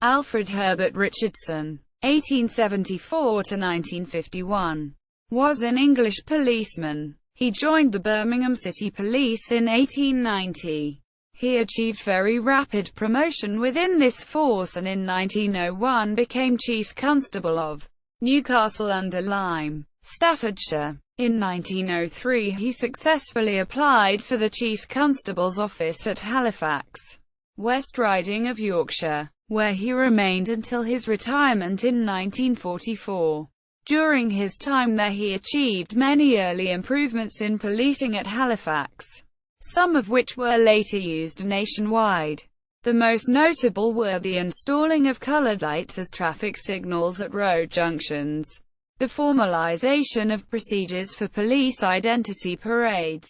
Alfred Herbert Richardson, 1874–1951, was an English policeman. He joined the Birmingham City Police in 1890. He achieved very rapid promotion within this force and in 1901 became Chief Constable of Newcastle-under-Lyme, Staffordshire. In 1903 he successfully applied for the Chief Constable's office at Halifax, West Riding of Yorkshire, where he remained until his retirement in 1944. During his time there he achieved many early improvements in policing at Halifax, some of which were later used nationwide. The most notable were the installing of coloured lights as traffic signals at road junctions, the formalisation of procedures for police identity parades,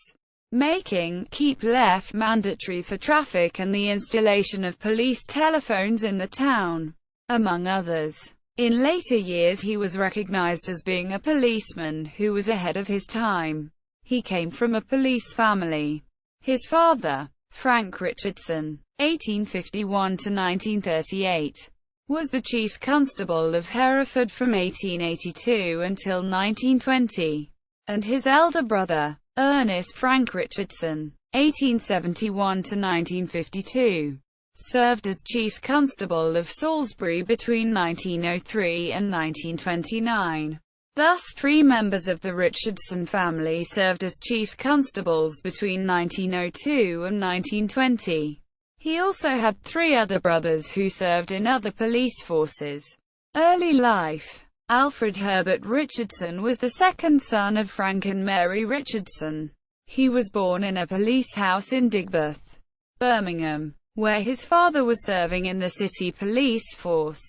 making "keep left" mandatory for traffic, and the installation of police telephones in the town, among others. In later years he was recognised as being a policeman who was ahead of his time. He came from a police family. His father, Frank Richardson, 1851–1938, was the Chief Constable of Hereford from 1882 until 1920, and his elder brother, Ernest Frank Richardson, 1871–1952, served as Chief Constable of Salisbury between 1903 and 1929. Thus 3 members of the Richardson family served as Chief Constables between 1902 and 1920. He also had 3 other brothers who served in other police forces. Early life. Alfred Herbert Richardson was the second son of Frank and Mary Richardson. He was born in a police house in Digbeth, Birmingham, where his father was serving in the city police force.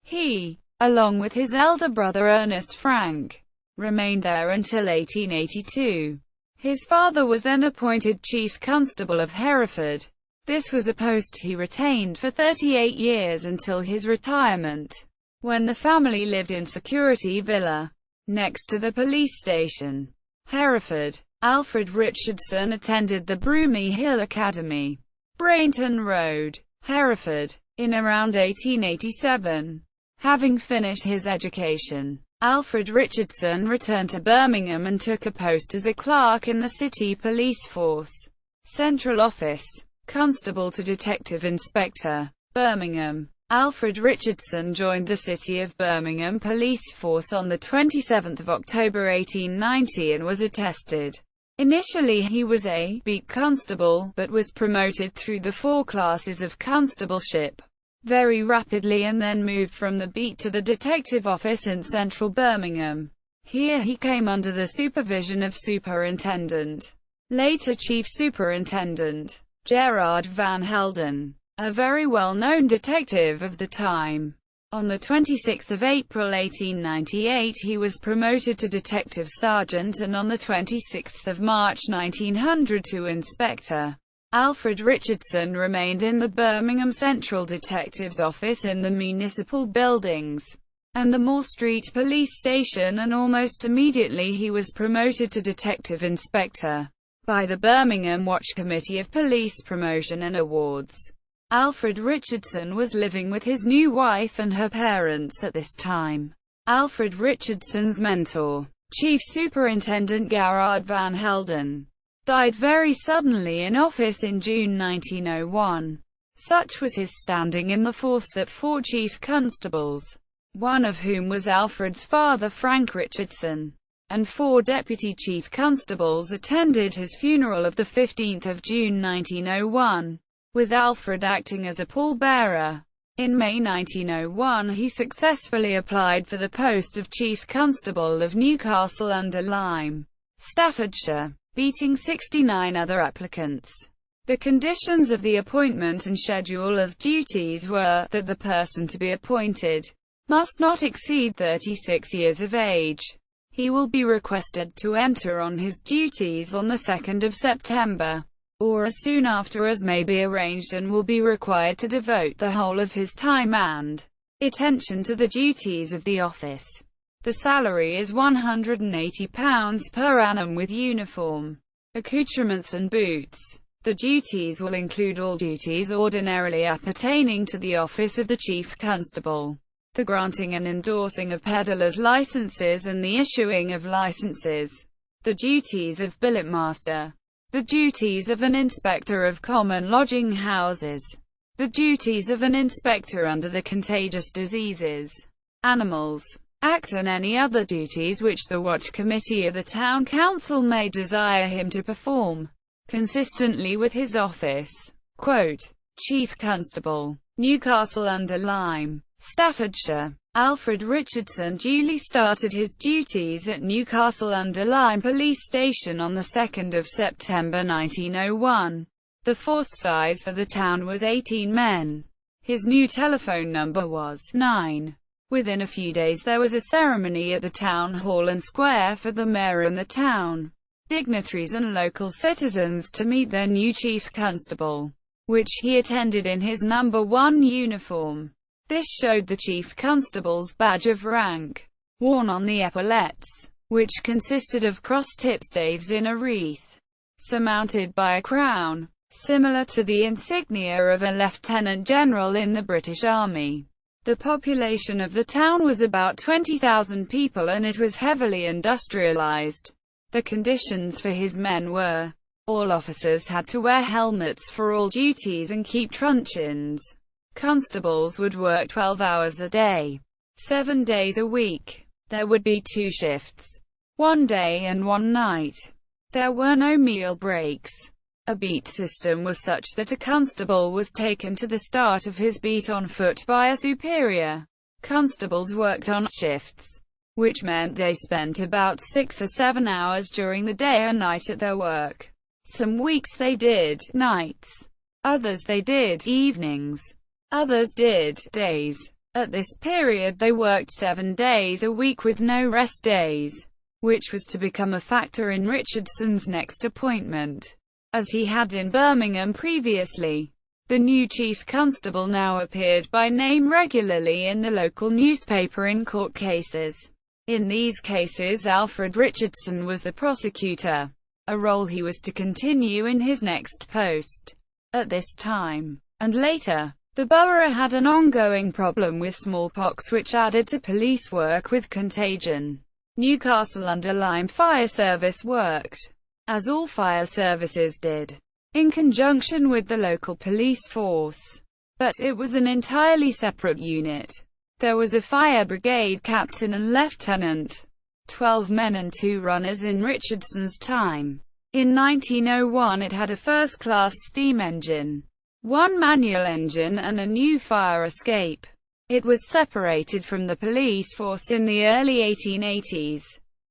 He, along with his elder brother Ernest Frank, remained there until 1882. His father was then appointed Chief Constable of Hereford. This was a post he retained for 38 years until his retirement, when the family lived in Security Villa, next to the police station, Hereford. Alfred Richardson attended the Broomy Hill Academy, Brainton Road, Hereford, in around 1887. Having finished his education, Alfred Richardson returned to Birmingham and took a post as a clerk in the City Police Force, Central Office, Constable to Detective Inspector, Birmingham. Alfred Richardson joined the City of Birmingham Police Force on 27 October 1890 and was attested. Initially he was a beat constable, but was promoted through the 4 classes of constableship very rapidly and then moved from the beat to the detective office in central Birmingham. Here he came under the supervision of Superintendent, later Chief Superintendent, Gerard Van Helden, a very well-known detective of the time. On 26 April 1898 he was promoted to Detective Sergeant and on 26 March 1900 to Inspector. Alfred Richardson remained in the Birmingham Central Detective's Office in the municipal buildings and the Moore Street Police Station, and almost immediately he was promoted to Detective Inspector by the Birmingham Watch Committee of Police Promotion and Awards. Alfred Richardson was living with his new wife and her parents at this time. Alfred Richardson's mentor, Chief Superintendent Gerard Van Helden, died very suddenly in office in June 1901. Such was his standing in the force that 4 chief constables, one of whom was Alfred's father Frank Richardson, and 4 deputy chief constables attended his funeral of 15 June 1901, with Alfred acting as a pallbearer. In May 1901 he successfully applied for the post of Chief Constable of Newcastle-under-Lyme, Staffordshire, beating 69 other applicants. The conditions of the appointment and schedule of duties were, that the person to be appointed must not exceed 36 years of age. He will be requested to enter on his duties on 2 September, or as soon after as may be arranged, and will be required to devote the whole of his time and attention to the duties of the office. The salary is £180 per annum with uniform, accoutrements and boots. The duties will include all duties ordinarily appertaining to the office of the Chief Constable, the granting and endorsing of peddlers' licenses and the issuing of licenses, the duties of billet master, the duties of an inspector of common lodging houses, the duties of an inspector under the Contagious Diseases, Animals Act, and any other duties which the Watch Committee of the Town Council may desire him to perform, consistently with his office. Quote, Chief Constable, Newcastle-under-Lyme, Staffordshire. Alfred Richardson duly started his duties at Newcastle-under-Lyme Police Station on the 2nd of September 1901. The force size for the town was 18 men. His new telephone number was 9. Within a few days there was a ceremony at the town hall and square for the mayor and the town dignitaries and local citizens to meet their new chief constable, which he attended in his No. 1 uniform. This showed the chief constable's badge of rank, worn on the epaulettes, which consisted of cross-tip staves in a wreath, surmounted by a crown, similar to the insignia of a lieutenant general in the British Army. The population of the town was about 20,000 people and it was heavily industrialized. The conditions for his men were: all officers had to wear helmets for all duties and keep truncheons. Constables would work 12 hours a day, 7 days a week. There would be 2 shifts, 1 day and 1 night. There were no meal breaks. A beat system was such that a constable was taken to the start of his beat on foot by a superior. Constables worked on shifts, which meant they spent about 6 or 7 hours during the day and night at their work. Some weeks they did nights, others they did evenings, others did days. At this period they worked 7 days a week with no rest days, which was to become a factor in Richardson's next appointment, as he had in Birmingham previously. The new chief constable now appeared by name regularly in the local newspaper in court cases. In these cases Alfred Richardson was the prosecutor, a role he was to continue in his next post. At this time, and later, the borough had an ongoing problem with smallpox which added to police work with contagion. Newcastle-under-Lyme Fire Service worked, as all fire services did, in conjunction with the local police force. But it was an entirely separate unit. There was a fire brigade captain and lieutenant, 12 men and 2 runners in Richardson's time. In 1901 it had a first-class steam engine, 1 manual engine and a new fire escape. It was separated from the police force in the early 1880s.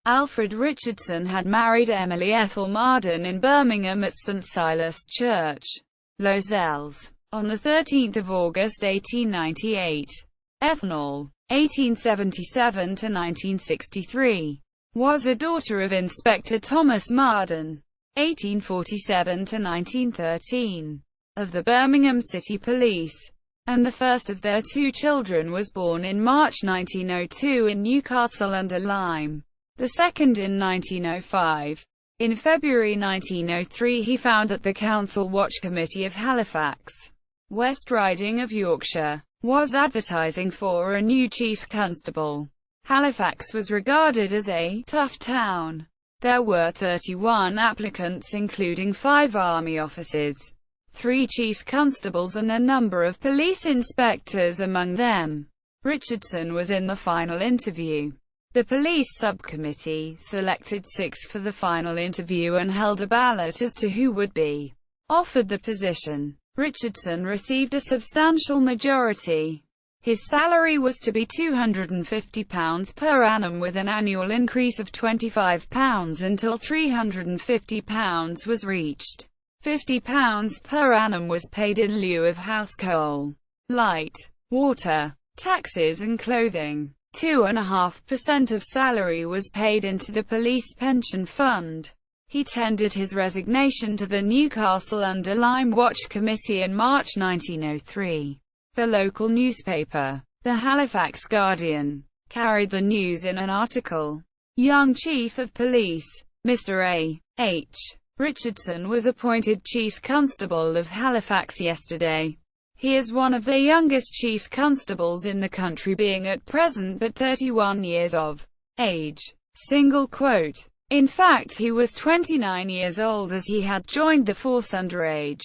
Alfred Richardson had married Emily Ethel Marden in Birmingham at St. Silas Church, Lozells, on 13 August 1898. Ethel, 1877–1963, was a daughter of Inspector Thomas Marden, 1847–1913, of the Birmingham City Police, and the first of their 2 children was born in March 1902 in Newcastle-under-Lyme. The second in 1905. In February 1903 he found that the Council Watch Committee of Halifax, West Riding of Yorkshire, was advertising for a new chief constable. Halifax was regarded as a tough town. There were 31 applicants including 5 army officers, 3 chief constables and a number of police inspectors among them. Richardson was in the final interview. The police subcommittee selected 6 for the final interview and held a ballot as to who would be offered the position. Richardson received a substantial majority. His salary was to be £250 per annum with an annual increase of £25 until £350 was reached. £50 per annum was paid in lieu of house coal, light, water, taxes and clothing. 2.5% of salary was paid into the police pension fund. He tendered his resignation to the Newcastle-under-Lyme Watch Committee in March 1903. The local newspaper, the Halifax Guardian, carried the news in an article. Young Chief of Police, Mr. A. H. Richardson was appointed Chief Constable of Halifax yesterday. He is one of the youngest Chief Constables in the country, being at present but 31 years of age. Single quote. In fact, he was 29 years old as he had joined the force underage.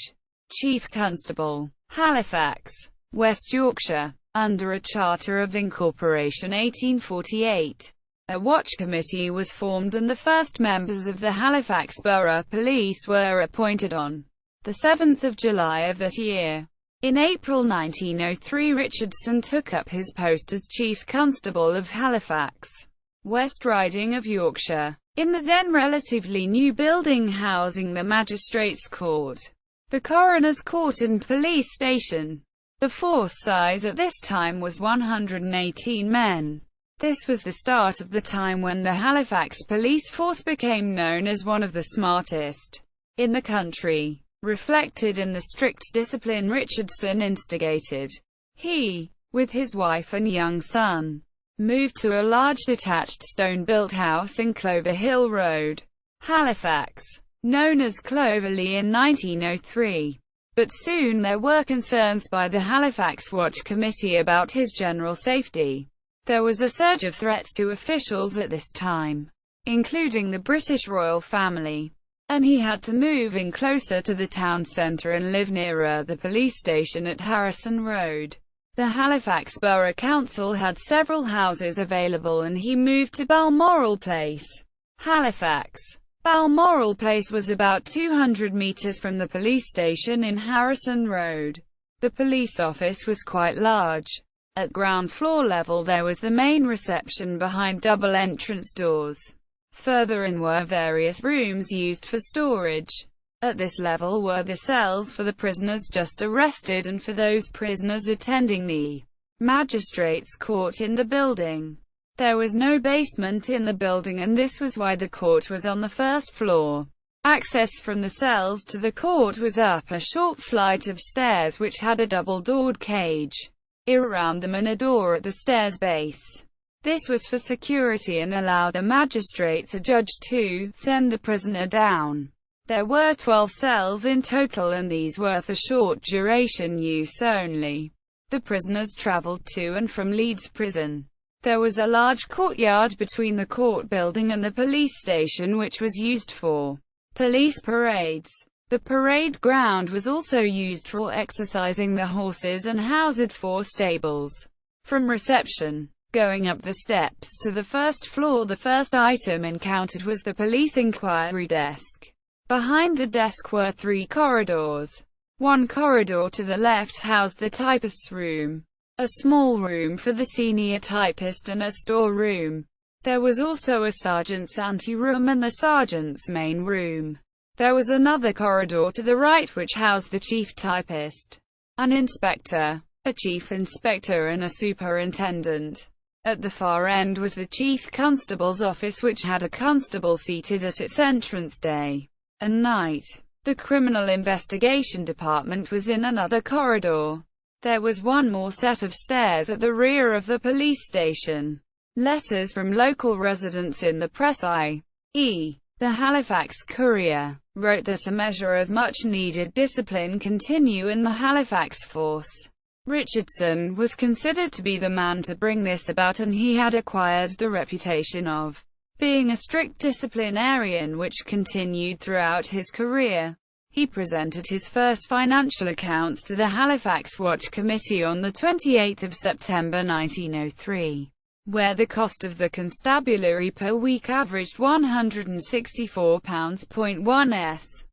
Chief Constable, Halifax, West Yorkshire. Under a Charter of Incorporation 1848, a watch committee was formed and the first members of the Halifax Borough Police were appointed on the 7th of July of that year. In April 1903, Richardson took up his post as Chief Constable of Halifax, West Riding of Yorkshire, in the then relatively new building housing the Magistrates' Court, the Coroner's Court and Police Station. The force size at this time was 118 men. This was the start of the time when the Halifax police force became known as one of the smartest in the country. Reflected in the strict discipline Richardson instigated, he, with his wife and young son, moved to a large detached stone-built house in Clover Hill Road, Halifax, known as Cloverley in 1903. But soon there were concerns by the Halifax Watch Committee about his general safety. There was a surge of threats to officials at this time, including the British royal family, and he had to move in closer to the town centre and live nearer the police station at Harrison Road. The Halifax Borough Council had several houses available and he moved to Balmoral Place, Halifax. Balmoral Place was about 200 metres from the police station in Harrison Road. The police office was quite large. At ground floor level there was the main reception behind double entrance doors. Further in were various rooms used for storage. At this level were the cells for the prisoners just arrested and for those prisoners attending the magistrates' court in the building. There was no basement in the building and this was why the court was on the first floor. Access from the cells to the court was up a short flight of stairs which had a double-doored cage around them and a door at the stairs base. This was for security and allowed the magistrates or judge to send the prisoner down. There were 12 cells in total and these were for short duration use only. The prisoners travelled to and from Leeds Prison. There was a large courtyard between the court building and the police station which was used for police parades. The parade ground was also used for exercising the horses and housed 4 stables. From reception, going up the steps to the first floor, the first item encountered was the police inquiry desk. Behind the desk were 3 corridors. One corridor to the left housed the typist's room, a small room for the senior typist and a storeroom. There was also a sergeant's ante-room and the sergeant's main room. There was another corridor to the right which housed the chief typist, an inspector, a chief inspector and a superintendent. At the far end was the chief constable's office which had a constable seated at its entrance day and night. The criminal investigation department was in another corridor. There was one more set of stairs at the rear of the police station. Letters from local residents in the press, i.e., the Halifax Courier, wrote that a measure of much-needed discipline continue in the Halifax force. Richardson was considered to be the man to bring this about and he had acquired the reputation of being a strict disciplinarian which continued throughout his career. He presented his first financial accounts to the Halifax Watch Committee on 28 September 1903, where the cost of the constabulary per week averaged £164.1s.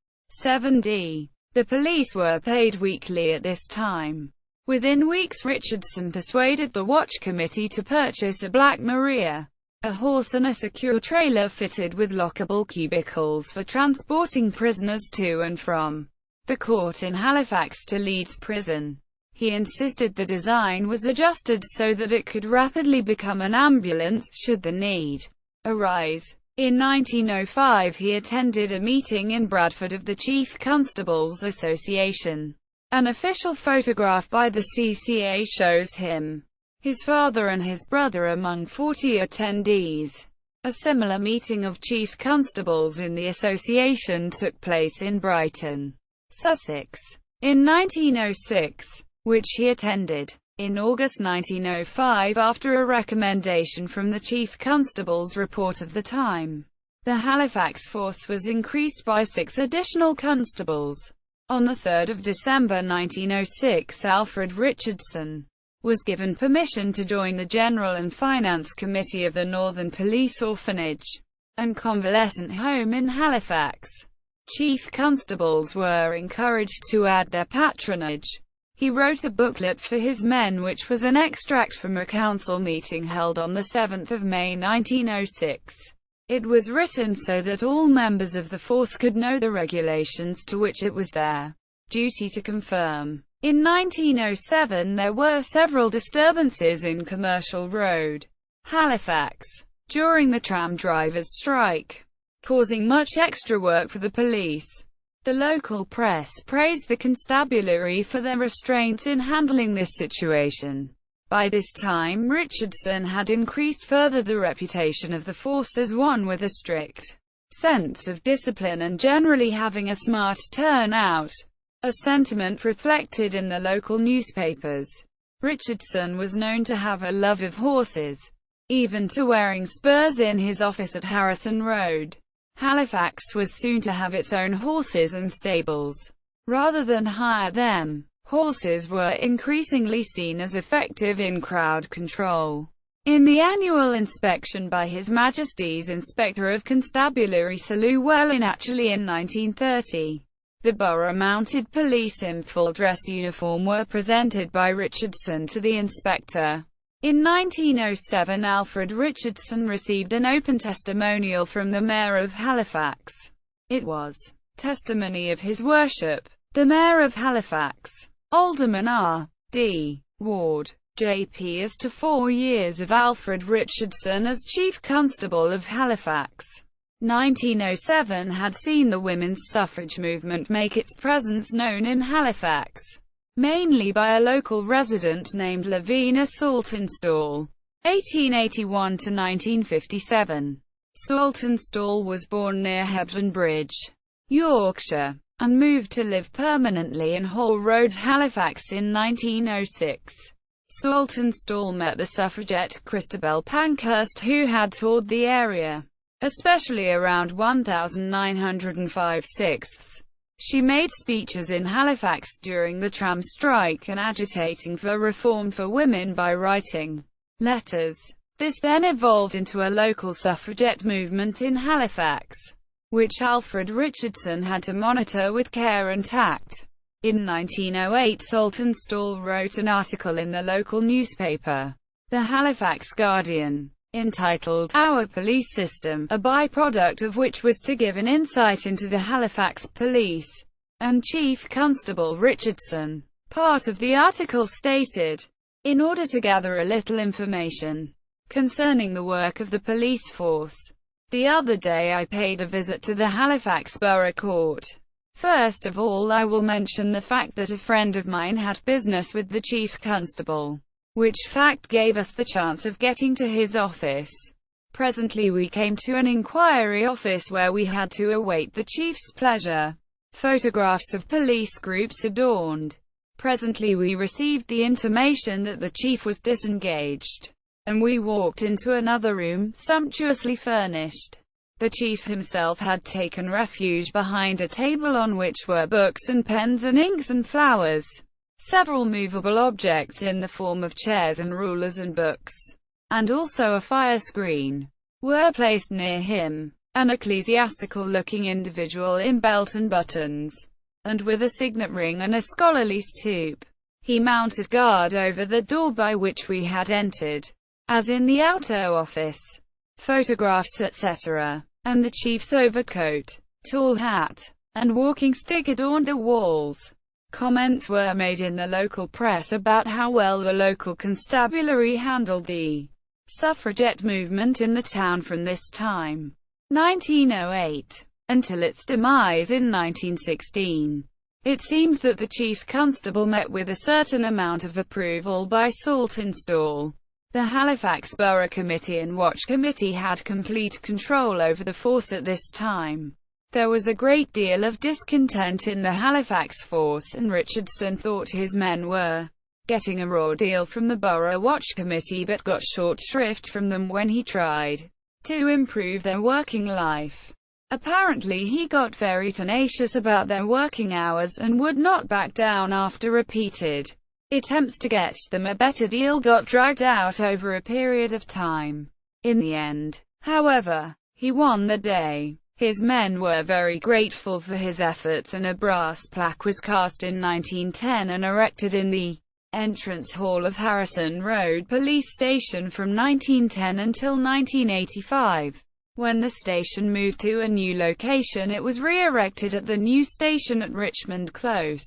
7d. The police were paid weekly at this time. Within weeks Richardson persuaded the Watch Committee to purchase a Black Maria, a horse and a secure trailer fitted with lockable cubicles for transporting prisoners to and from the court in Halifax to Leeds Prison. He insisted the design was adjusted so that it could rapidly become an ambulance should the need arise. In 1905 he attended a meeting in Bradford of the Chief Constables Association. An official photograph by the CCA shows him, his father and his brother among 40 attendees. A similar meeting of chief constables in the association took place in Brighton, Sussex, in 1906, which he attended. In August 1905, after a recommendation from the Chief Constable's report of the time, the Halifax force was increased by 6 additional constables. On 3 December 1906, Alfred Richardson was given permission to join the General and Finance Committee of the Northern Police Orphanage and Convalescent Home in Halifax. Chief constables were encouraged to add their patronage. He wrote a booklet for his men which was an extract from a council meeting held on 7 May 1906. It was written so that all members of the force could know the regulations to which it was their duty to conform. In 1907 there were several disturbances in Commercial Road, Halifax, during the tram drivers' strike, causing much extra work for the police. The local press praised the constabulary for their restraints in handling this situation. By this time Richardson had increased further the reputation of the force as one with a strict sense of discipline and generally having a smart turnout, a sentiment reflected in the local newspapers. Richardson was known to have a love of horses, even to wearing spurs in his office at Harrison Road. Halifax was soon to have its own horses and stables, rather than hire them. Horses were increasingly seen as effective in crowd control. In the annual inspection by His Majesty's Inspector of Constabulary Sir Llewellyn Atchley in 1930, the Borough Mounted Police in full dress uniform were presented by Richardson to the inspector. In 1907 Alfred Richardson received an open testimonial from the Mayor of Halifax. It was testimony of His Worship, the Mayor of Halifax, Alderman R.D. Ward, J.P. as to 4 years of Alfred Richardson as Chief Constable of Halifax. 1907 had seen the women's suffrage movement make its presence known in Halifax, mainly by a local resident named Lavina Saltonstall. 1881 to 1957. Saltonstall was born near Hebden Bridge, Yorkshire, and moved to live permanently in Hall Road, Halifax in 1906. Saltonstall met the suffragette Christabel Pankhurst, who had toured the area, especially around 1905/6. She made speeches in Halifax during the tram strike and agitating for reform for women by writing letters. This then evolved into a local suffragette movement in Halifax, which Alfred Richardson had to monitor with care and tact. In 1908 Saltonstall wrote an article in the local newspaper, the Halifax Guardian, entitled "Our Police System," a byproduct of which was to give an insight into the Halifax Police and Chief Constable Richardson. Part of the article stated, "In order to gather a little information concerning the work of the police force, the other day I paid a visit to the Halifax Borough Court. First of all I will mention the fact that a friend of mine had business with the Chief Constable, which fact gave us the chance of getting to his office. Presently we came to an inquiry office where we had to await the chief's pleasure. Photographs of police groups adorned. Presently we received the intimation that the chief was disengaged, and we walked into another room, sumptuously furnished. The chief himself had taken refuge behind a table on which were books and pens and inks and flowers. Several movable objects in the form of chairs and rulers and books, and also a fire screen, were placed near him. An ecclesiastical-looking individual in belt and buttons, and with a signet ring and a scholarly stoop. He mounted guard over the door by which we had entered, as in the outer office. Photographs etc., and the chief's overcoat, tall hat, and walking stick adorned the walls. Comments were made in the local press about how well the local constabulary handled the suffragette movement in the town from this time, 1908, until its demise in 1916. It seems that the chief constable met with a certain amount of approval by Saltonstall. The Halifax Borough Committee and Watch Committee had complete control over the force at this time. There was a great deal of discontent in the Halifax force, and Richardson thought his men were getting a raw deal from the Borough Watch Committee, but got short shrift from them when he tried to improve their working life. Apparently he got very tenacious about their working hours, and would not back down after repeated attempts to get them a better deal got dragged out over a period of time. In the end, however, he won the day. His men were very grateful for his efforts, and a brass plaque was cast in 1910 and erected in the entrance hall of Harrison Road Police Station from 1910 until 1985. When the station moved to a new location, it was re-erected at the new station at Richmond Close,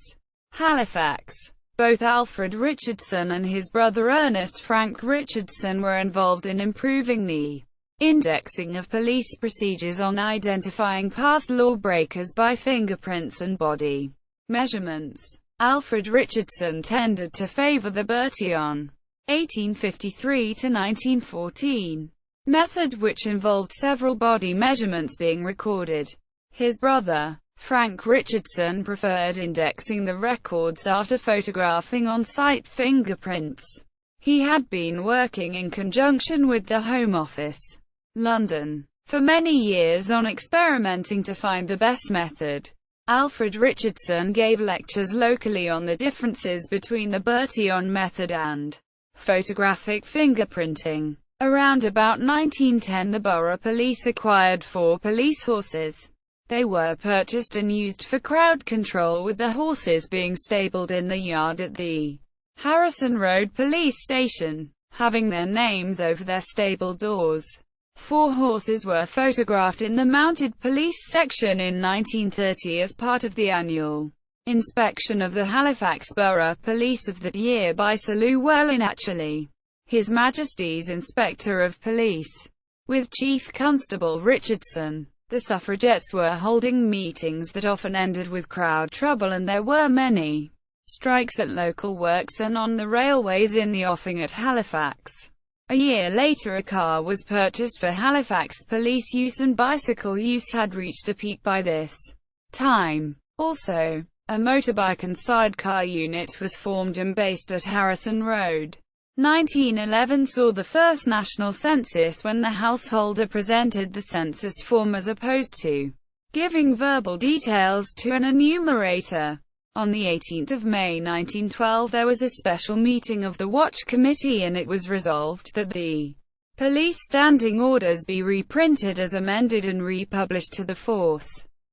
Halifax. Both Alfred Richardson and his brother Ernest Frank Richardson were involved in improving the indexing of police procedures on identifying past lawbreakers by fingerprints and body measurements. Alfred Richardson tended to favor the Bertillon (1853 to 1914) method, which involved several body measurements being recorded. His brother, Frank Richardson, preferred indexing the records after photographing on-site fingerprints. He had been working in conjunction with the Home Office, London, for many years on experimenting to find the best method. Alfred Richardson gave lectures locally on the differences between the Bertillon method and photographic fingerprinting. Around about 1910, the Borough Police acquired 4 police horses. They were purchased and used for crowd control, with the horses being stabled in the yard at the Harrison Road Police Station, having their names over their stable doors. 4 horses were photographed in the Mounted Police section in 1930 as part of the annual inspection of the Halifax Borough Police of that year by Sir Llewellyn Atchley, His Majesty's Inspector of Police, with Chief Constable Richardson. The suffragettes were holding meetings that often ended with crowd trouble, and there were many strikes at local works and on the railways in the offing at Halifax. A year later, a car was purchased for Halifax police use, and bicycle use had reached a peak by this time. Also, a motorbike and sidecar unit was formed and based at Harrison Road. 1911 saw the first national census, when the householder presented the census form as opposed to giving verbal details to an enumerator. On the 18th of May 1912 there was a special meeting of the Watch Committee, and it was resolved that the police standing orders be reprinted as amended and republished to the force.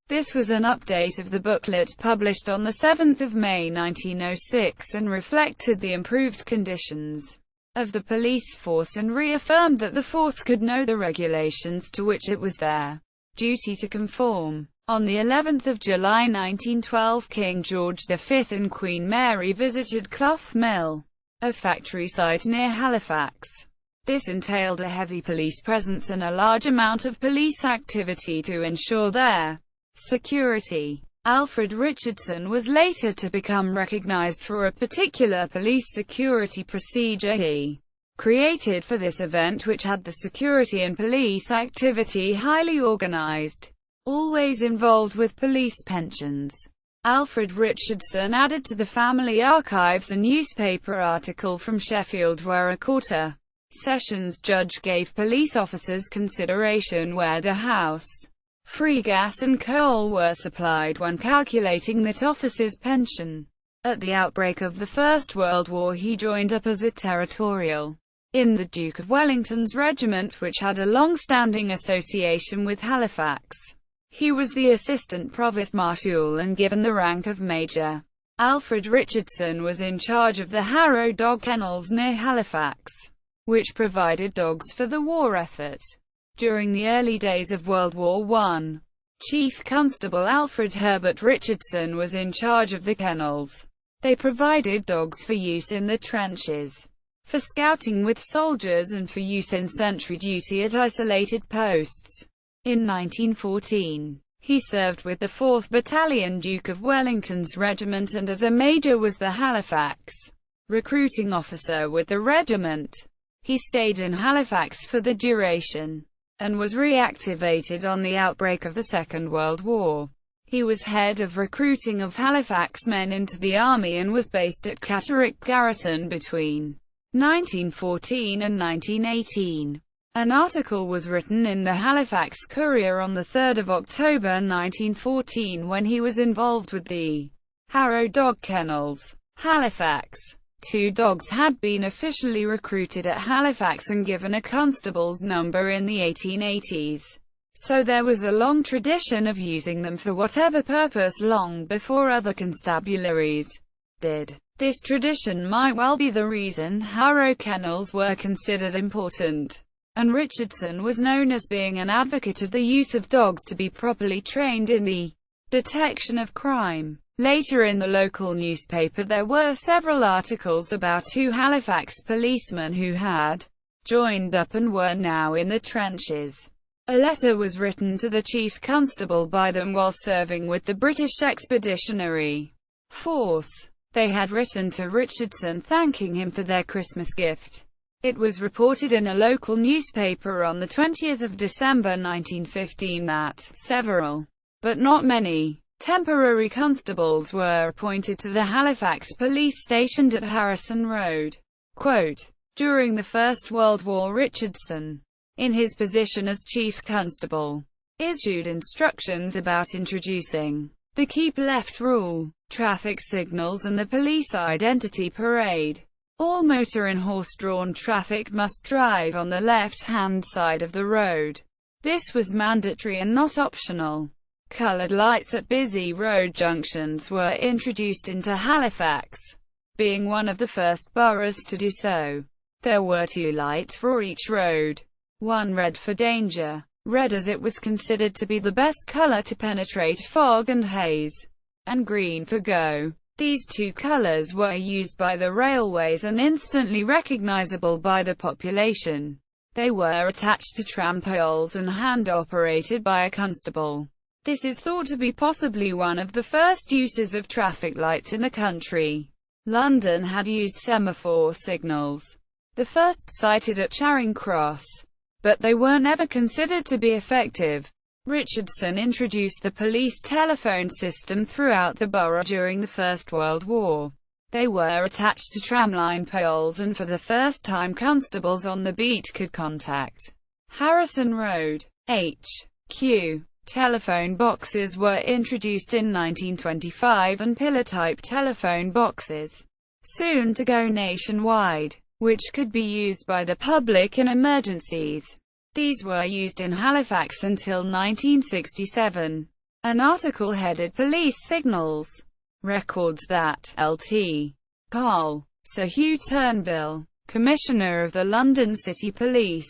This was an update of the booklet published on 7 May 1906 and reflected the improved conditions of the police force, and reaffirmed that the force could know the regulations to which it was their duty to conform. On the 11th of July 1912, King George V and Queen Mary visited Clough Mill, a factory site near Halifax. This entailed a heavy police presence and a large amount of police activity to ensure their security. Alfred Richardson was later to become recognized for a particular police security procedure he created for this event, which had the security and police activity highly organized, always involved with police pensions. Alfred Richardson added to the family archives a newspaper article from Sheffield where a quarter sessions judge gave police officers consideration where the house free gas and coal were supplied when calculating that officer's pension. At the outbreak of the First World War he joined up as a territorial in the Duke of Wellington's regiment, which had a long-standing association with Halifax. He was the assistant provost marshal and given the rank of major. Alfred Richardson was in charge of the Harrow dog kennels near Halifax, which provided dogs for the war effort. During the early days of World War I, Chief Constable Alfred Herbert Richardson was in charge of the kennels. They provided dogs for use in the trenches, for scouting with soldiers, and for use in sentry duty at isolated posts. In 1914, he served with the 4th Battalion Duke of Wellington's regiment, and as a major was the Halifax recruiting officer with the regiment. He stayed in Halifax for the duration, and was reactivated on the outbreak of the Second World War. He was head of recruiting of Halifax men into the army and was based at Catterick Garrison between 1914 and 1918. An article was written in the Halifax Courier on 3 October 1914 when he was involved with the Harrow Dog Kennels, Halifax. 2 dogs had been officially recruited at Halifax and given a constable's number in the 1880s. So there was a long tradition of using them for whatever purpose long before other constabularies did. This tradition might well be the reason Harrow Kennels were considered important, and Richardson was known as being an advocate of the use of dogs to be properly trained in the detection of crime. Later in the local newspaper there were several articles about 2 Halifax policemen who had joined up and were now in the trenches. A letter was written to the Chief Constable by them while serving with the British Expeditionary Force. They had written to Richardson thanking him for their Christmas gift. It was reported in a local newspaper on 20 December 1915 that several, but not many, temporary constables were appointed to the Halifax police stationed at Harrison Road. Quote, during the First World War, Richardson, in his position as Chief Constable, issued instructions about introducing the keep left rule, traffic signals and the police identity parade. All motor and horse-drawn traffic must drive on the left-hand side of the road. This was mandatory and not optional. Coloured lights at busy road junctions were introduced into Halifax, being one of the first boroughs to do so. There were 2 lights for each road. One red for danger, red as it was considered to be the best colour to penetrate fog and haze, and green for go. These 2 colours were used by the railways and instantly recognisable by the population. They were attached to tram poles and hand-operated by a constable. This is thought to be possibly one of the first uses of traffic lights in the country. London had used semaphore signals, the first cited at Charing Cross, but they were never considered to be effective. Richardson introduced the police telephone system throughout the borough during the First World War. They were attached to tramline poles and for the first time constables on the beat could contact Harrison Road. H.Q. telephone boxes were introduced in 1925 and pillar-type telephone boxes, soon to go nationwide, which could be used by the public in emergencies. These were used in Halifax until 1967. An article headed Police Signals records that Lt. Col. Sir Hugh Turnbull, Commissioner of the London City Police,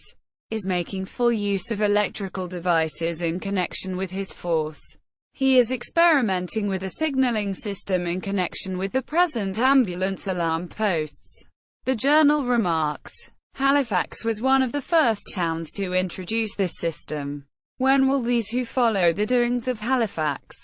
is making full use of electrical devices in connection with his force. He is experimenting with a signalling system in connection with the present ambulance alarm posts. The journal remarks, Halifax was one of the first towns to introduce this system. When will these who follow the doings of Halifax,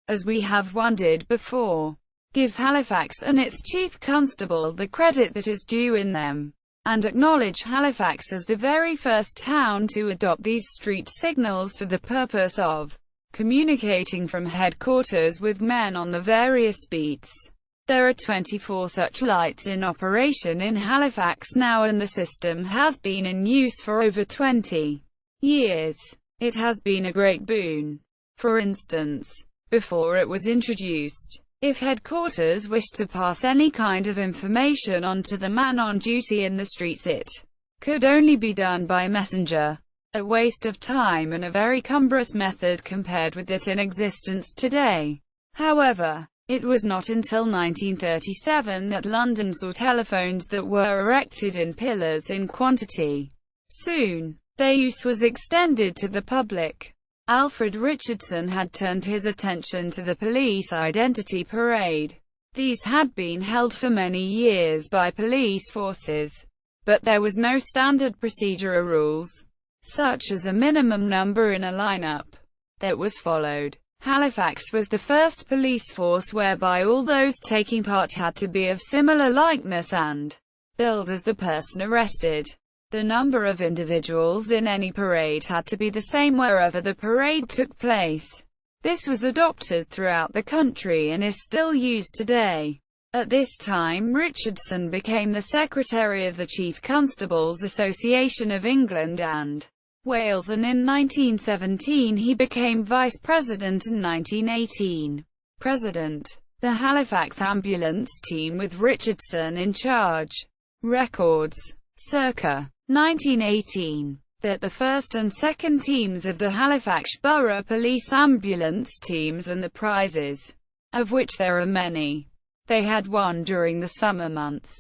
as we have wondered before, give Halifax and its Chief Constable the credit that is due in them, and acknowledge Halifax as the very first town to adopt these street signals for the purpose of communicating from headquarters with men on the various beats. There are 24 such lights in operation in Halifax now, and the system has been in use for over 20 years. It has been a great boon. For instance, before it was introduced, if headquarters wished to pass any kind of information on to the man on duty in the streets, it could only be done by messenger. A waste of time and a very cumbrous method compared with that in existence today. However, it was not until 1937 that London saw telephones that were erected in pillars in quantity. Soon, their use was extended to the public. Alfred Richardson had turned his attention to the police identity parade. These had been held for many years by police forces, but there was no standard procedure or rules, such as a minimum number in a lineup, that was followed. Halifax was the first police force whereby all those taking part had to be of similar likeness and build as the person arrested. The number of individuals in any parade had to be the same wherever the parade took place. This was adopted throughout the country and is still used today. At this time Richardson became the secretary of the Chief Constables Association of England and Wales, and in 1917 he became vice president and 1918 president. The Halifax ambulance team with Richardson in charge. Records. Circa 1918. That the first and second teams of the Halifax Borough Police ambulance teams and the prizes, of which there are many, they had won during the summer months.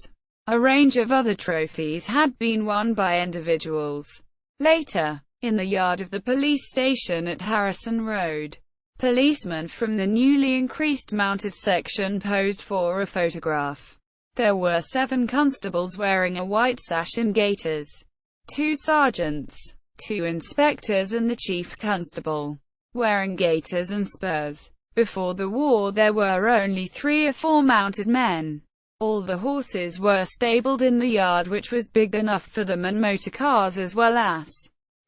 A range of other trophies had been won by individuals. Later, in the yard of the police station at Harrison Road, policemen from the newly increased mounted section posed for a photograph. There were 7 constables wearing a white sash and gaiters, 2 sergeants, 2 inspectors and the chief constable, wearing gaiters and spurs. Before the war there were only 3 or 4 mounted men. All the horses were stabled in the yard, which was big enough for them and motor cars as well as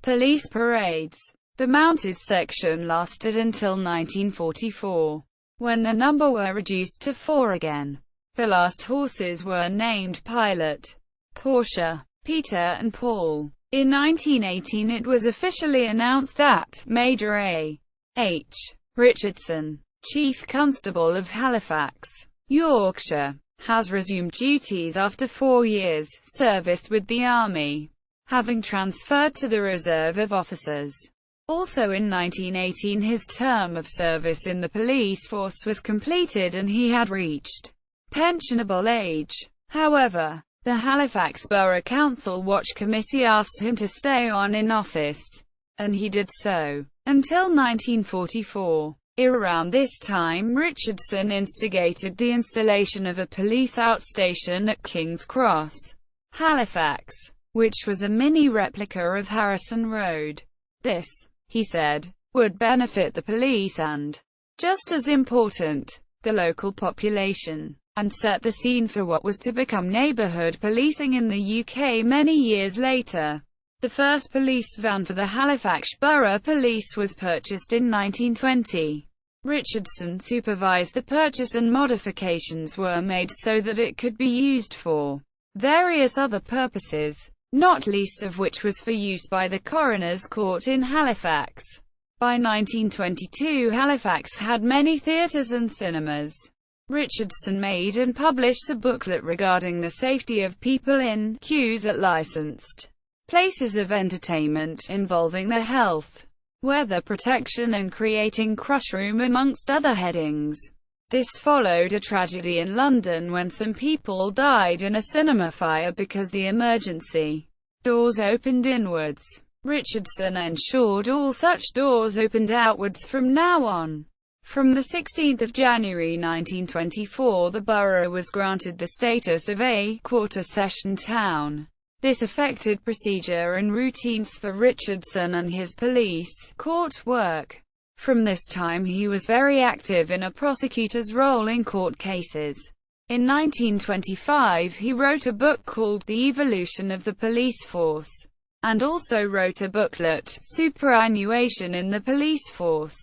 police parades. The mounted section lasted until 1944, when the number were reduced to 4 again. The last horses were named Pilot, Portia, Peter and Paul. In 1918 it was officially announced that Major A. H. Richardson, Chief Constable of Halifax, Yorkshire, has resumed duties after 4 years' service with the Army, having transferred to the Reserve of Officers. Also in 1918 his term of service in the police force was completed and he had reached pensionable age. However, the Halifax Borough Council Watch Committee asked him to stay on in office, and he did so, until 1944. Around this time Richardson instigated the installation of a police outstation at King's Cross, Halifax, which was a mini replica of Harrison Road. This, he said, would benefit the police and, just as important, the local population, and set the scene for what was to become neighbourhood policing in the UK many years later. The first police van for the Halifax Borough Police was purchased in 1920. Richardson supervised the purchase and modifications were made so that it could be used for various other purposes, not least of which was for use by the Coroner's Court in Halifax. By 1922 Halifax had many theatres and cinemas. Richardson made and published a booklet regarding the safety of people in queues at licensed places of entertainment, involving their health, weather protection and creating crushroom amongst other headings. This followed a tragedy in London when some people died in a cinema fire because the emergency doors opened inwards. Richardson ensured all such doors opened outwards from now on. From the 16th of January 1924 the borough was granted the status of a quarter session town. This affected procedure and routines for Richardson and his police court work. From this time he was very active in a prosecutor's role in court cases. In 1925 he wrote a book called The Evolution of the Police Force, and also wrote a booklet, Superannuation in the Police Force.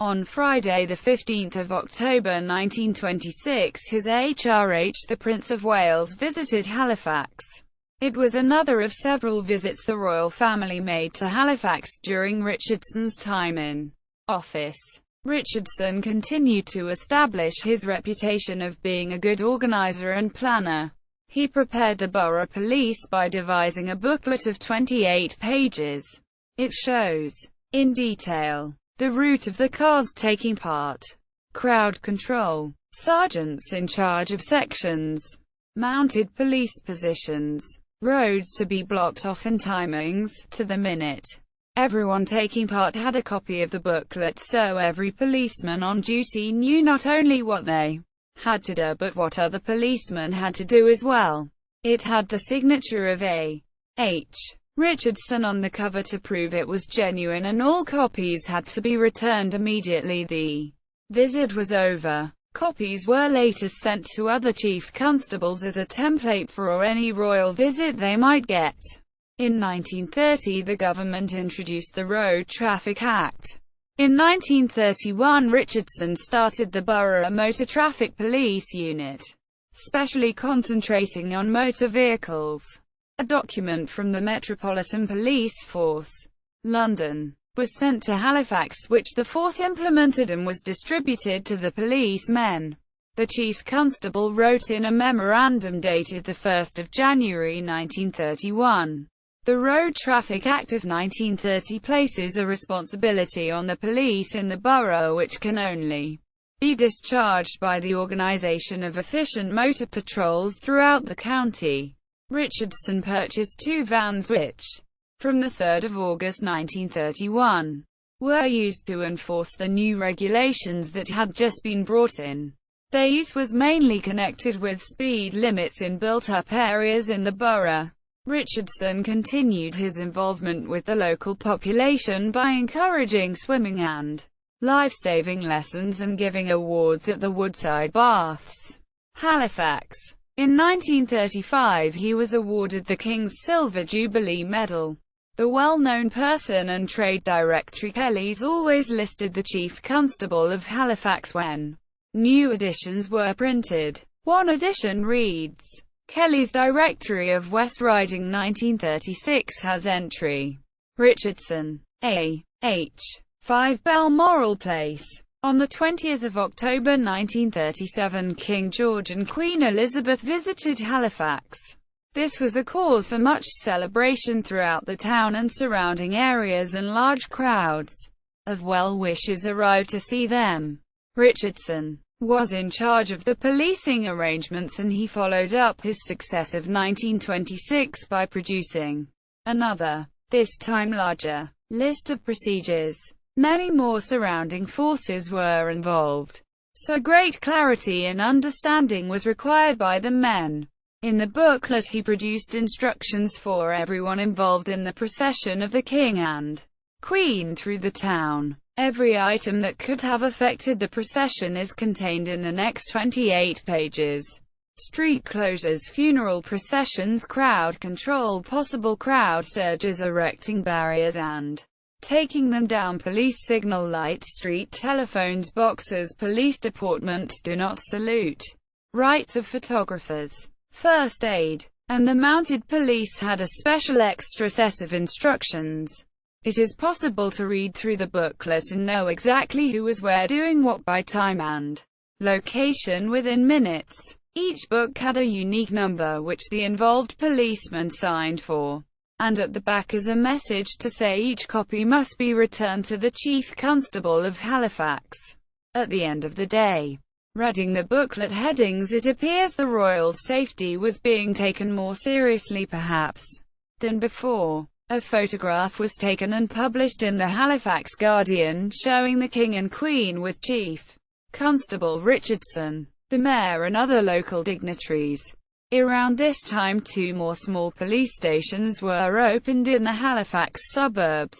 On Friday 15 October 1926 His HRH the Prince of Wales visited Halifax. It was another of several visits the royal family made to Halifax during Richardson's time in office. Richardson continued to establish his reputation of being a good organizer and planner. He prepared the borough police by devising a booklet of 28 pages. It shows, in detail, the route of the cars taking part, crowd control, sergeants in charge of sections, mounted police positions, roads to be blocked off and timings, to the minute. Everyone taking part had a copy of the booklet, so every policeman on duty knew not only what they had to do but what other policemen had to do as well. It had the signature of A. H. Richardson on the cover to prove it was genuine, and all copies had to be returned immediately the visit was over. Copies were later sent to other chief constables as a template for any royal visit they might get. In 1930 the government introduced the Road Traffic Act. In 1931 Richardson started the Borough Motor Traffic Police Unit, specially concentrating on motor vehicles. A document from the Metropolitan Police Force, London, was sent to Halifax, which the force implemented and was distributed to the policemen. The Chief Constable wrote in a memorandum dated 1 January 1931, "The Road Traffic Act of 1930 places a responsibility on the police in the borough which can only be discharged by the organisation of efficient motor patrols throughout the county." Richardson purchased 2 vans which, from 3 August 1931, were used to enforce the new regulations that had just been brought in. Their use was mainly connected with speed limits in built-up areas in the borough. Richardson continued his involvement with the local population by encouraging swimming and life-saving lessons and giving awards at the Woodside Baths, Halifax. In 1935 he was awarded the King's Silver Jubilee Medal. The well-known person and trade directory Kelly's always listed the Chief Constable of Halifax when new editions were printed. One edition reads, "Kelly's Directory of West Riding 1936" has entry, Richardson, A.H. 5 Balmoral Place. On 20 October 1937 King George and Queen Elizabeth visited Halifax. This was a cause for much celebration throughout the town and surrounding areas, and large crowds of well-wishers arrived to see them. Richardson was in charge of the policing arrangements, and he followed up his success of 1926 by producing another, this time larger, list of procedures. Many more surrounding forces were involved, so great clarity and understanding was required by the men. In the booklet he produced instructions for everyone involved in the procession of the King and Queen through the town. Every item that could have affected the procession is contained in the next 28 pages. Street closures, funeral processions, crowd control, possible crowd surges, erecting barriers and taking them down, police signal lights, street telephones, boxes, police deportment, do not salute, rights of photographers, first aid, and the mounted police had a special extra set of instructions. It is possible to read through the booklet and know exactly who was where doing what by time and location within minutes. Each book had a unique number which the involved policeman signed for, and at the back is a message to say each copy must be returned to the Chief Constable of Halifax at the end of the day. Reading the booklet headings, it appears the royals' safety was being taken more seriously perhaps than before. A photograph was taken and published in the Halifax Guardian showing the King and Queen with Chief Constable Richardson, the mayor and other local dignitaries. Around this time 2 more small police stations were opened in the Halifax suburbs.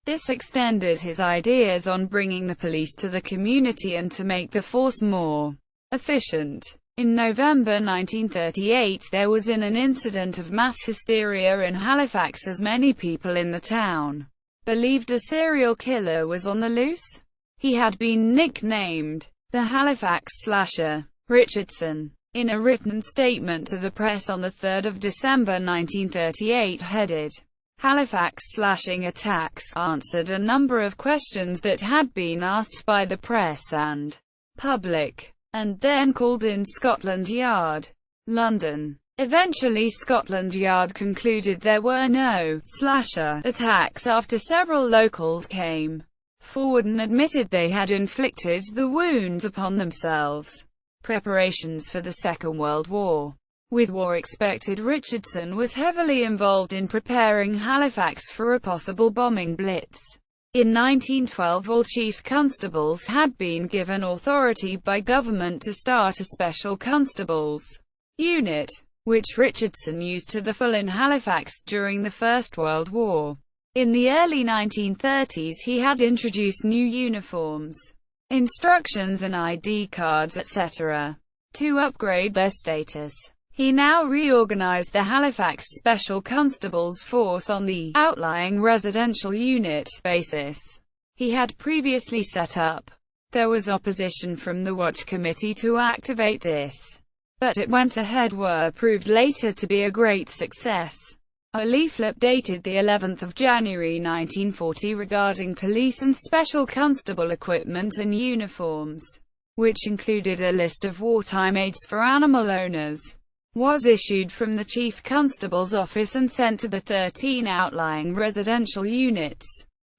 This extended his ideas on bringing the police to the community and to make the force more efficient. In November 1938 there was an incident of mass hysteria in Halifax as many people in the town believed a serial killer was on the loose. He had been nicknamed the Halifax Slasher. Richardson, in a written statement to the press on 3 December 1938 headed, "Halifax Slashing Attacks," answered a number of questions that had been asked by the press and public, and then called in Scotland Yard, London. Eventually Scotland Yard concluded there were no slasher attacks after several locals came forward and admitted they had inflicted the wounds upon themselves. Preparations for the Second World War. With war expected, Richardson was heavily involved in preparing Halifax for a possible bombing blitz. In 1912 all chief constables had been given authority by government to start a special constables unit, which Richardson used to the full in Halifax during the First World War. In the early 1930s he had introduced new uniforms, instructions and ID cards, etc. to upgrade their status. He now reorganized the Halifax Special Constables Force on the outlying residential unit basis he had previously set up. There was opposition from the Watch Committee to activate this, but it went ahead. Proved later to be a great success. A leaflet dated the 11th of January 1940 regarding police and special constable equipment and uniforms, which included a list of wartime aids for animal owners, was issued from the Chief Constable's office and sent to the 13 outlying residential units.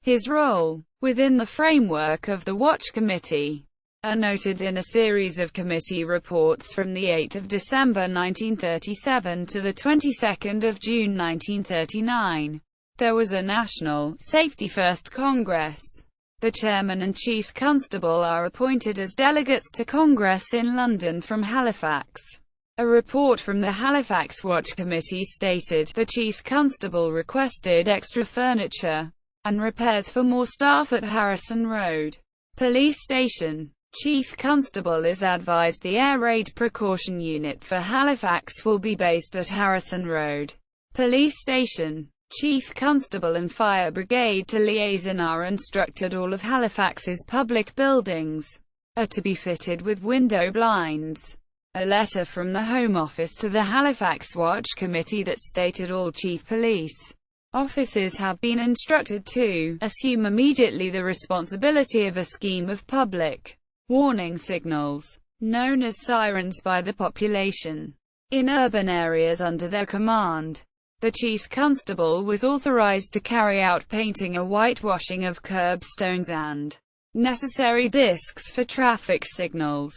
His role within the framework of the Watch Committee are noted in a series of committee reports from the 8th of December 1937 to the 22nd of June 1939. There was a National Safety First Congress. The Chairman and Chief Constable are appointed as delegates to Congress in London from Halifax. A report from the Halifax Watch Committee stated, the Chief Constable requested extra furniture and repairs for more staff at Harrison Road Police Station. Chief Constable is advised the Air Raid Precaution Unit for Halifax will be based at Harrison Road Police Station. Chief Constable and Fire Brigade to liaison are instructed all of Halifax's public buildings are to be fitted with window blinds. A letter from the Home Office to the Halifax Watch Committee that stated all chief police officers have been instructed to assume immediately the responsibility of a scheme of public warning signals, known as sirens, by the population in urban areas under their command. The Chief Constable was authorized to carry out painting or whitewashing of curbstones and necessary discs for traffic signals.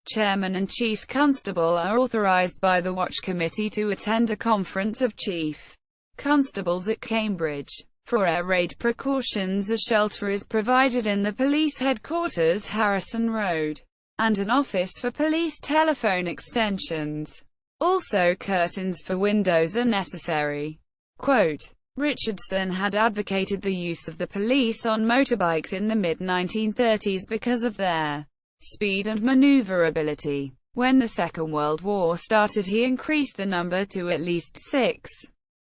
Chairman and Chief Constable are authorized by the Watch Committee to attend a conference of Chief Constables at Cambridge. For air raid precautions, a shelter is provided in the police headquarters, Harrison Road, and an office for police telephone extensions. Also, curtains for windows are necessary. Quote, Richardson had advocated the use of the police on motorbikes in the mid-1930s because of their speed and maneuverability. When the Second World War started, he increased the number to at least 6.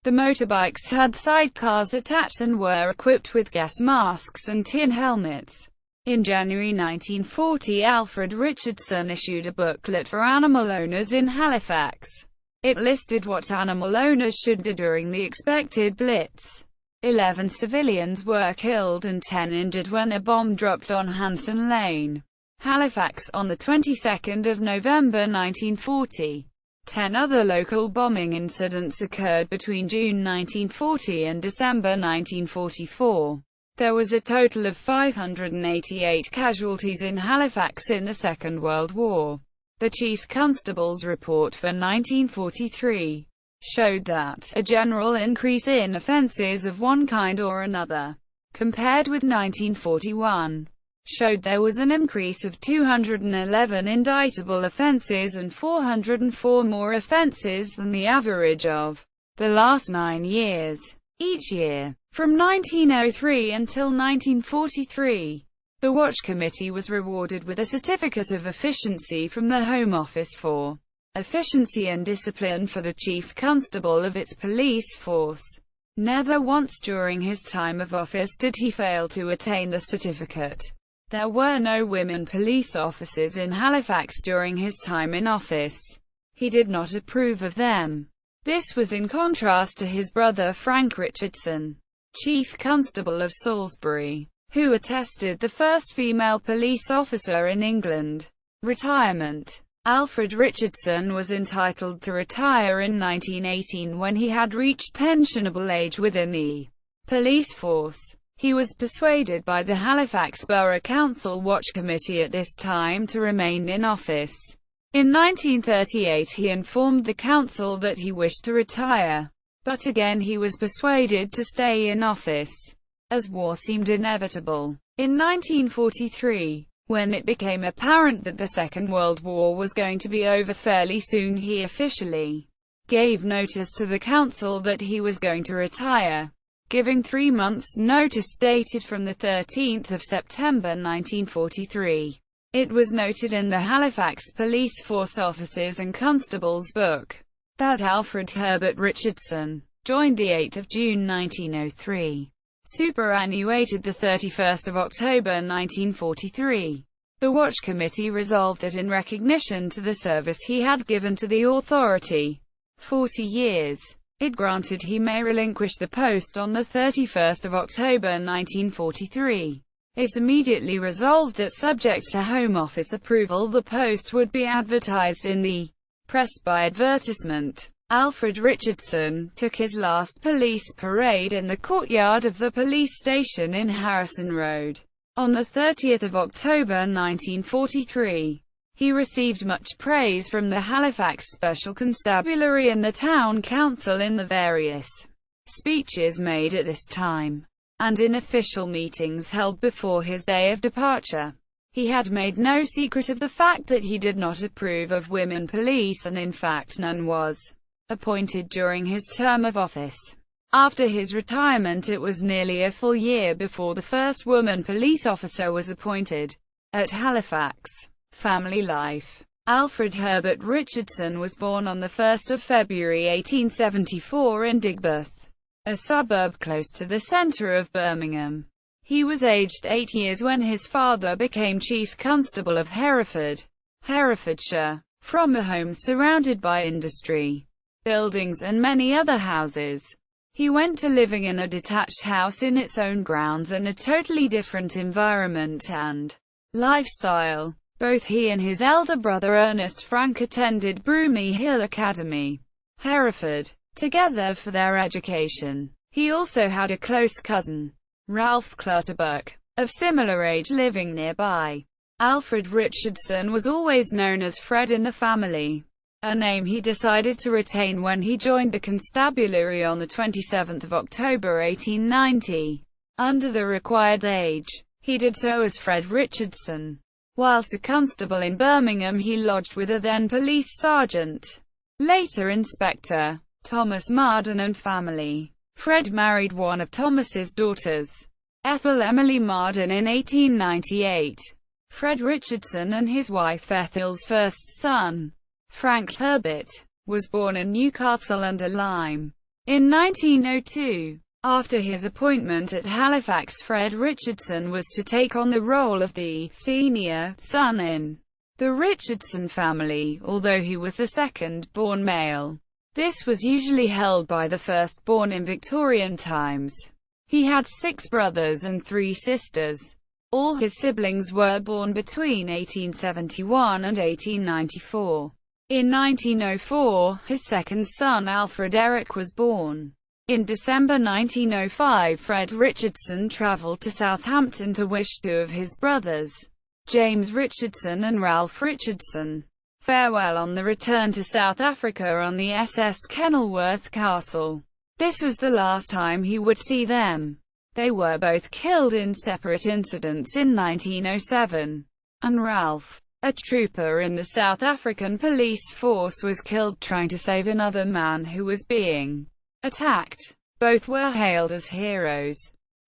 The motorbikes had sidecars attached and were equipped with gas masks and tin helmets. In January 1940, Alfred Richardson issued a booklet for animal owners in Halifax. It listed what animal owners should do during the expected blitz. 11 civilians were killed and 10 injured when a bomb dropped on Hanson Lane, Halifax, on the 22nd of November 1940. 10 other local bombing incidents occurred between June 1940 and December 1944. There was a total of 588 casualties in Halifax in the Second World War. The Chief Constable's report for 1943 showed that a general increase in offences of one kind or another, compared with 1941, showed there was an increase of 211 indictable offences and 404 more offences than the average of the last 9 years. Each year, from 1903 until 1943, the Watch Committee was rewarded with a Certificate of Efficiency from the Home Office for efficiency and discipline for the Chief Constable of its police force. Never once during his time of office did he fail to attain the certificate. There were no women police officers in Halifax during his time in office. He did not approve of them. This was in contrast to his brother Frank Richardson, Chief Constable of Salisbury, who attested the first female police officer in England. Retirement. Alfred Richardson was entitled to retire in 1918 when he had reached pensionable age within the police force. He was persuaded by the Halifax Borough Council Watch Committee at this time to remain in office. In 1938 he informed the council that he wished to retire, but again he was persuaded to stay in office, as war seemed inevitable. In 1943, when it became apparent that the Second World War was going to be over fairly soon, he officially gave notice to the council that he was going to retire, giving 3 months' notice dated from the 13th of September 1943. It was noted in the Halifax Police Force Officers and Constables book that Alfred Herbert Richardson joined the 8th of June 1903, superannuated the 31st of October 1943. The Watch Committee resolved that in recognition to the service he had given to the authority, 40 years, it granted he may relinquish the post on the 31st of October 1943. It immediately resolved that subject to Home Office approval the post would be advertised in the press by advertisement. Alfred Richardson took his last police parade in the courtyard of the police station in Harrison Road on the 30th of October 1943. He received much praise from the Halifax Special Constabulary and the Town Council in the various speeches made at this time, and in official meetings held before his day of departure. He had made no secret of the fact that he did not approve of women police, and in fact none was appointed during his term of office. After his retirement, it was nearly a full year before the first woman police officer was appointed at Halifax. Family life. Alfred Herbert Richardson was born on 1 February 1874 in Digbeth, a suburb close to the centre of Birmingham. He was aged 8 years when his father became Chief Constable of Hereford, Herefordshire. From a home surrounded by industry, buildings and many other houses, he went to living in a detached house in its own grounds and a totally different environment and lifestyle. Both he and his elder brother Ernest Frank attended Broomy Hill Academy, Hereford, together for their education. He also had a close cousin, Ralph Clutterbuck, of similar age, living nearby. Alfred Richardson was always known as Fred in the family, a name he decided to retain when he joined the constabulary on 27 October 1890. Under the required age, he did so as Fred Richardson. Whilst a constable in Birmingham, he lodged with a then police sergeant, later Inspector, Thomas Marden and family. Fred married one of Thomas's daughters, Ethel Emily Marden, in 1898. Fred Richardson and his wife Ethel's first son, Frank Herbert, was born in Newcastle-under-Lyme in 1902. After his appointment at Halifax, Fred Richardson was to take on the role of the senior son in the Richardson family, although he was the second-born male. This was usually held by the firstborn in Victorian times. He had 6 brothers and 3 sisters. All his siblings were born between 1871 and 1894. In 1904, his second son Alfred Eric was born. In December 1905, Fred Richardson travelled to Southampton to wish 2 of his brothers, James Richardson and Ralph Richardson, farewell on the return to South Africa on the SS Kenilworth Castle. This was the last time he would see them. They were both killed in separate incidents in 1907, and Ralph, a trooper in the South African police force, was killed trying to save another man who was being attacked. Both were hailed as heroes.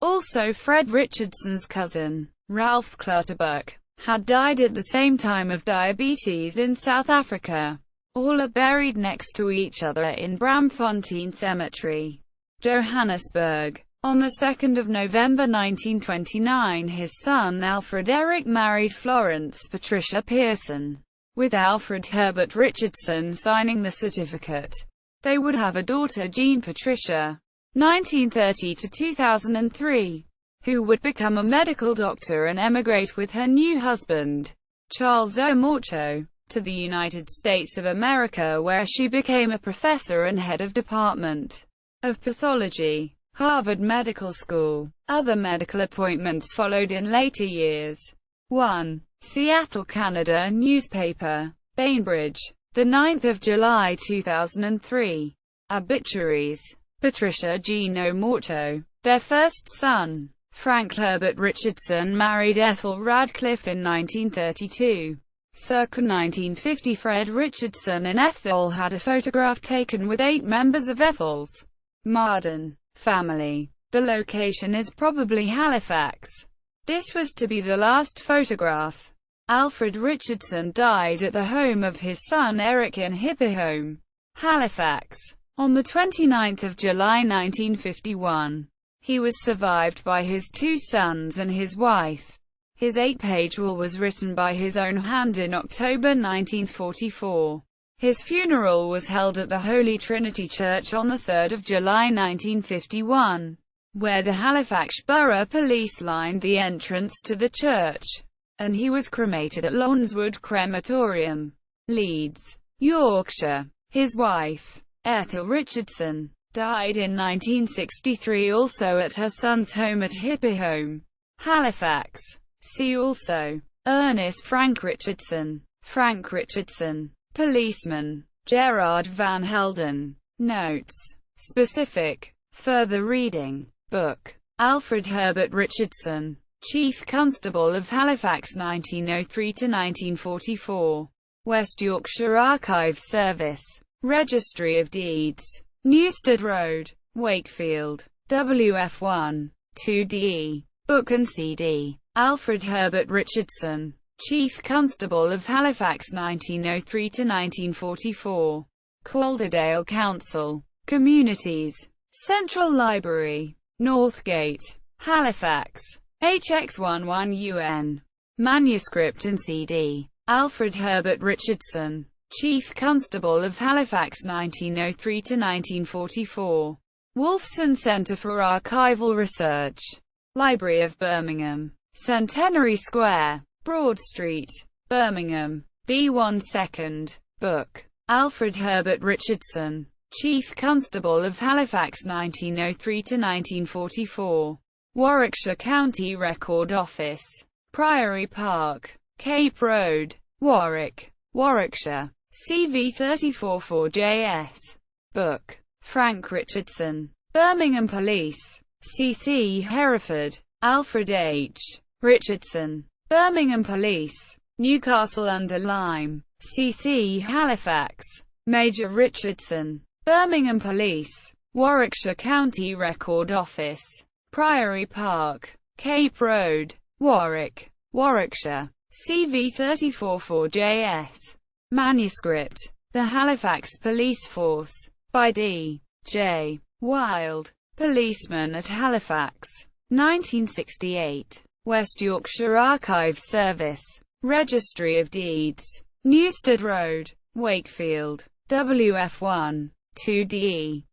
Also, Fred Richardson's cousin, Ralph Clutterbuck, had died at the same time of diabetes in South Africa. All are buried next to each other in Braamfontein Cemetery, Johannesburg. On the 2nd of November 1929, his son Alfred Eric married Florence Patricia Pearson, with Alfred Herbert Richardson signing the certificate. They would have a daughter, Jean Patricia, 1930 to 2003, who would become a medical doctor and emigrate with her new husband, Charles O'Morcho, to the United States of America, where she became a professor and head of Department of Pathology, Harvard Medical School. Other medical appointments followed in later years. 1. Seattle, Canada newspaper, Bainbridge, 9 July 2003. Obituaries. Patricia Jean O'Morcho. Their first son, Frank Herbert Richardson, married Ethel Radcliffe in 1932. Circa 1950, Fred Richardson and Ethel had a photograph taken with 8 members of Ethel's Marden family. The location is probably Halifax. This was to be the last photograph. Alfred Richardson died at the home of his son Eric in Hippehome, Halifax. On 29 July 1951. He was survived by his 2 sons and his wife. His 8-page will was written by his own hand in October 1944. His funeral was held at the Holy Trinity Church on 3 July 1951, where the Halifax Borough Police lined the entrance to the church, and he was cremated at Lonswood Crematorium, Leeds, Yorkshire. His wife, Ethel Richardson, died in 1963 also at her son's home at Hippie Home, Halifax. See also Ernest Frank Richardson, Frank Richardson, policeman, Gerard Van Helden. Notes. Specific. Further reading. Book. Alfred Herbert Richardson, Chief Constable of Halifax 1903–1944. West Yorkshire Archives Service. Registry of Deeds. Newstead Road, Wakefield. WF1. 2DE. Book and CD. Alfred Herbert Richardson, Chief Constable of Halifax 1903–1944. Calderdale Council. Communities. Central Library. Northgate, Halifax. HX11UN. Manuscript and CD. Alfred Herbert Richardson, Chief Constable of Halifax 1903–1944. Wolfson Centre for Archival Research. Library of Birmingham. Centenary Square, Broad Street, Birmingham. B1 2nd. Book. Alfred Herbert Richardson, Chief Constable of Halifax 1903–1944. Warwickshire County Record Office. Priory Park, Cape Road, Warwick, Warwickshire. CV 344JS. Book. Frank Richardson, Birmingham Police. CC Hereford. Alfred H. Richardson, Birmingham Police. Newcastle-under-Lyme. CC Halifax. Major Richardson, Birmingham Police. Warwickshire County Record Office. Priory Park, Cape Road, Warwick, Warwickshire. CV 344JS. Manuscript. The Halifax Police Force. By D. J. Wild. Policeman at Halifax. 1968. West Yorkshire Archives Service. Registry of Deeds. Newstead Road, Wakefield. WF1. 2DE.